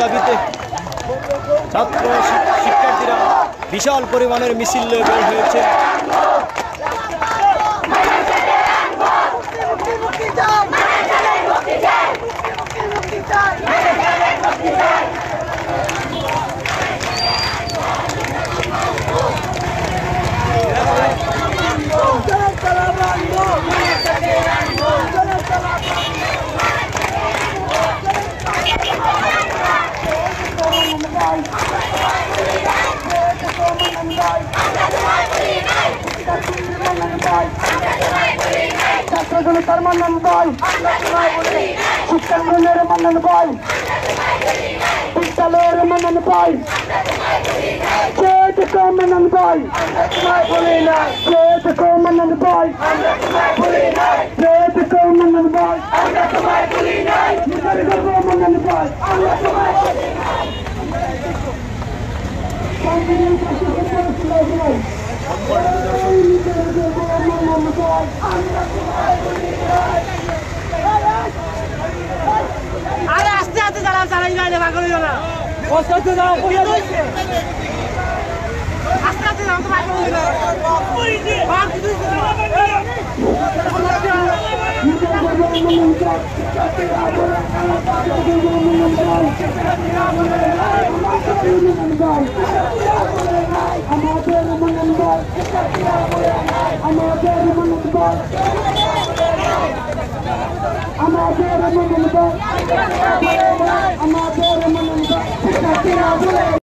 দাবিতে ছাত্র শিক্ষার্থীরা বিশাল পরিমাণের মিছিল বের হয়েছে। ছাত্রজনতার মানন বল, শিক্ষাঙ্গনের মানন বল, বিদ্যালয়ের মানন বল, মানন বল, মানন বল, মানন বল, মানন বল। আরে আস্তে আস্তে চালাও, চালাই যাই না, পাগল হইও না। আস্তে আস্তে যাও, আস্তে আস্তে যাও, তো পাগল হইও না। আমাদের